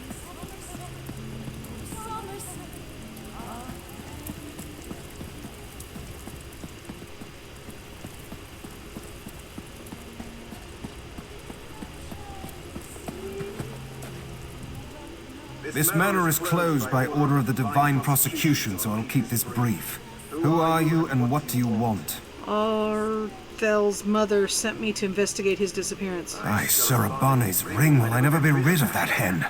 Speaker 6: This manor is closed by order of the Divine Prosecution, so I'll keep this brief. Who are you and what do you want?
Speaker 1: Arthel's mother sent me to investigate his disappearance.
Speaker 6: Aye, Surabane's ring, will I never be rid of that hen?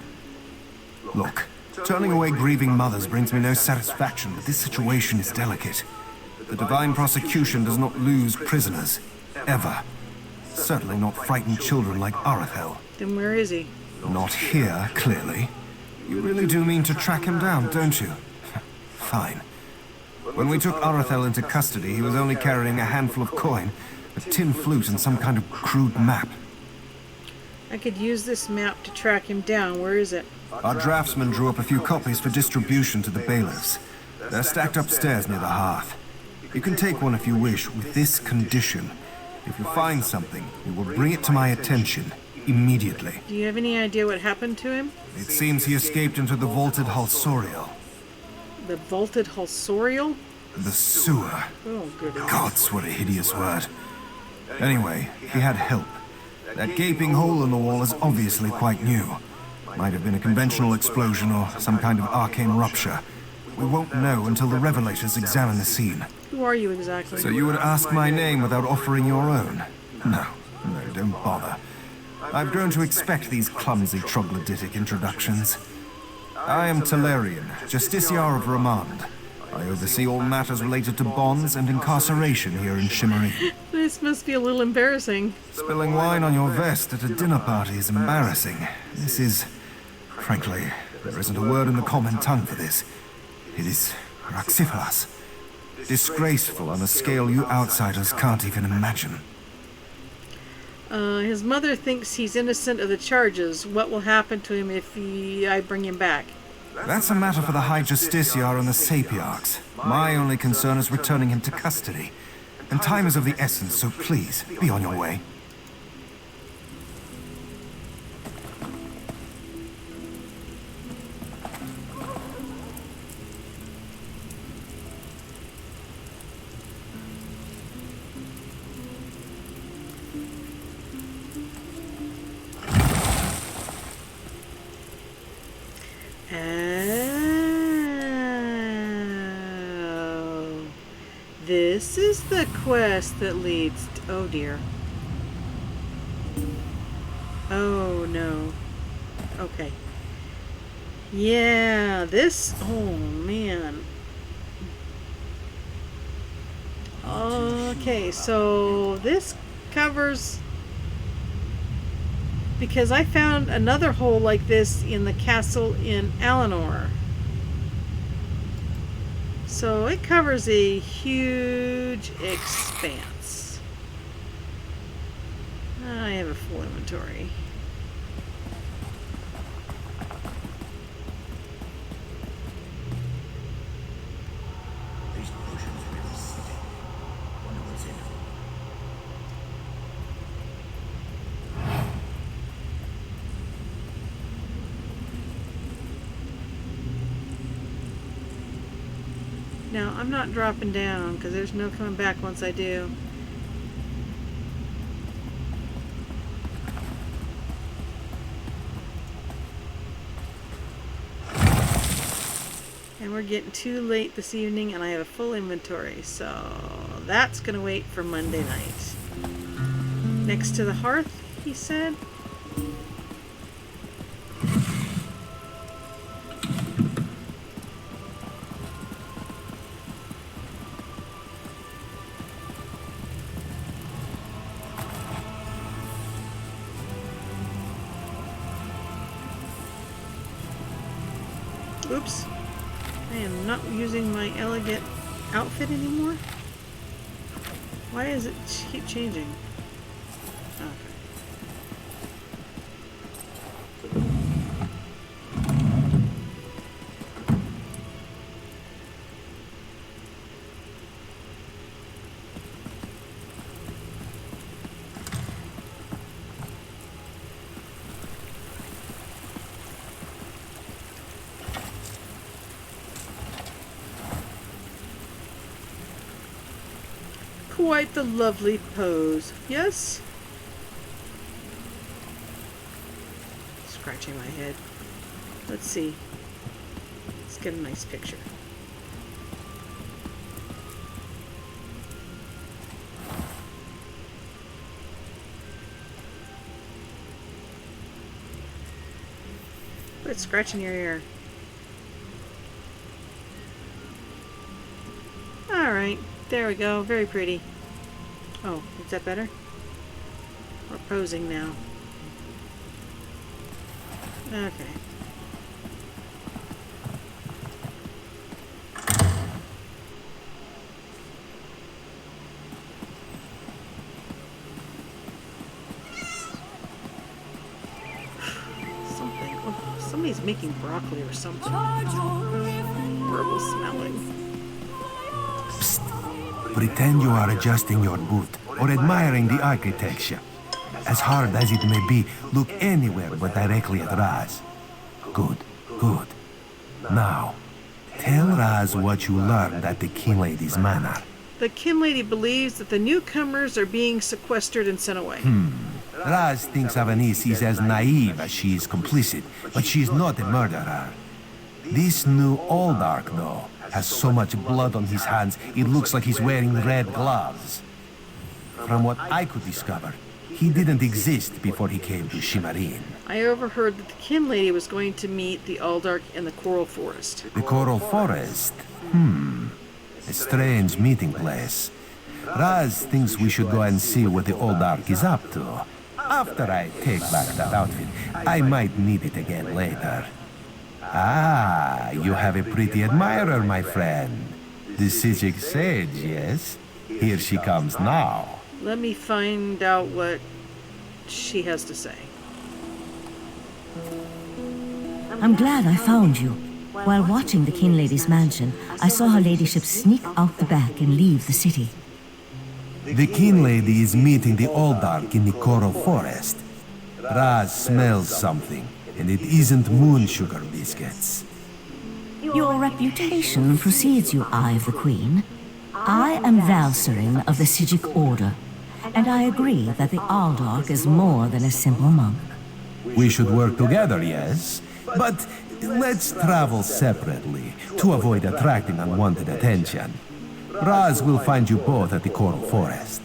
Speaker 6: Look, turning away grieving mothers brings me no satisfaction, but this situation is delicate. The Divine Prosecution does not lose prisoners. Ever. Certainly not frightened children like Arthel.
Speaker 1: Then where is he?
Speaker 6: Not here, clearly. You really do mean to track him down, don't you? Fine. When we took Arthel into custody, he was only carrying a handful of coin, a tin flute, and some kind of crude map.
Speaker 1: I could use this map to track him down. Where is it?
Speaker 6: Our draftsman drew up a few copies for distribution to the bailiffs. They're stacked upstairs near the hearth. You can take one if you wish, with this condition. If you find something, you will bring it to my attention. Immediately.
Speaker 1: Do you have any idea what happened to him?
Speaker 6: It seems he escaped into the vaulted Halsorial.
Speaker 1: The vaulted Halsorial?
Speaker 6: The sewer.
Speaker 1: Oh, goodness.
Speaker 6: Gods, what a hideous word. Anyway, he had help. That gaping hole in the wall is obviously quite new. Might have been a conventional explosion or some kind of arcane rupture. We won't know until the revelators examine the scene.
Speaker 1: Who are you exactly?
Speaker 6: So you would ask my name without offering your own? No, don't bother. I've grown to expect these clumsy troglodytic introductions. I am Talarian, Justiciar of Romand. I oversee all matters related to bonds and incarceration here in Shimmerine.
Speaker 1: This must be a little embarrassing.
Speaker 6: Spilling wine on your vest at a dinner party is embarrassing. This is... Frankly, there isn't a word in the common tongue for this. It is raxiferas. Disgraceful on a scale you outsiders can't even imagine.
Speaker 1: His mother thinks he's innocent of the charges. What will happen to him if I bring him back?
Speaker 6: That's a matter for the High Justiciar and the Sapiarchs. My only concern is returning him to custody. And time is of the essence, so please, be on your way.
Speaker 1: Oh, this is the quest that leads to, oh dear. Oh no. Okay. Yeah, this, oh man. Okay, so this covers, because I found another hole like this in the castle in Alinor. So it covers a huge expanse. I have a full inventory. Now, I'm not dropping down because there's no coming back once I do. And we're getting too late this evening, and I have a full inventory, so that's going to wait for Monday night. Next to the hearth, he said. Oops. I am not using my elegant outfit anymore. Why does it keep changing? Okay. Quite the lovely pose. Yes? Scratching my head. Let's see. Let's get a nice picture. Quit scratching your ear. Alright, there we go. Very pretty. Oh, is that better? We're posing now. Okay. Something. Oh, somebody's making broccoli or something. Horrible smelling.
Speaker 6: Pretend you are adjusting your boot or admiring the architecture. As hard as it may be, look anywhere but directly at Raz. Good, good. Now, tell Raz what you learned at the King Lady's manor.
Speaker 1: The Kin Lady believes that the newcomers are being sequestered and sent away.
Speaker 6: Raz thinks Avanice is as naive as she is complicit, but she's not a murderer. This new Oldark, though, has so much blood on his hands, it looks like he's wearing red gloves. From what I could discover, he didn't exist before he came to Shimarin.
Speaker 1: I overheard that the Kin Lady was going to meet the Aldark in the Coral Forest.
Speaker 6: The Coral Forest? A strange meeting place. Raz thinks we should go and see what the Oldark is up to. After I take back that outfit, I might need it again later. Ah, you have a pretty admirer, my friend. The Sijic Sage, yes? Here she comes now.
Speaker 1: Let me find out what she has to say.
Speaker 3: I'm glad I found you. While watching the King Lady's mansion, I saw her ladyship sneak out the back and leave the city.
Speaker 6: The King Lady is meeting the Oldark in the Coral Forest. Raz smells something, and it isn't moon sugar biscuits.
Speaker 3: Your reputation precedes you, Eye of the Queen. I am Valserine of the Sijic Order, and I agree that the Aldark is more than a simple monk.
Speaker 6: We should work together, yes? But let's travel separately to avoid attracting unwanted attention. Raz will find you both at the Coral Forest.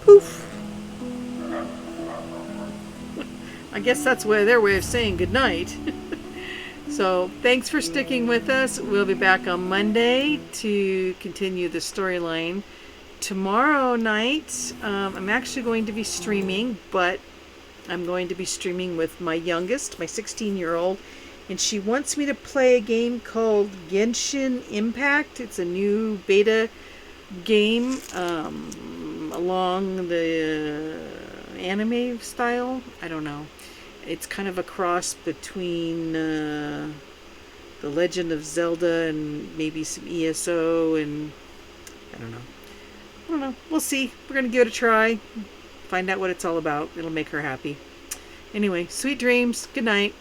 Speaker 1: Poof. I guess that's their way of saying goodnight. So, thanks for sticking with us. We'll be back on Monday to continue the storyline. Tomorrow night, I'm actually going to be streaming, but I'm going to be streaming with my youngest, my 16-year-old, and she wants me to play a game called Genshin Impact. It's a new beta game along the anime style. I don't know. It's kind of a cross between The Legend of Zelda and maybe some ESO, and I don't know. We'll see. We're going to give it a try. Find out what it's all about. It'll make her happy. Anyway, sweet dreams. Good night.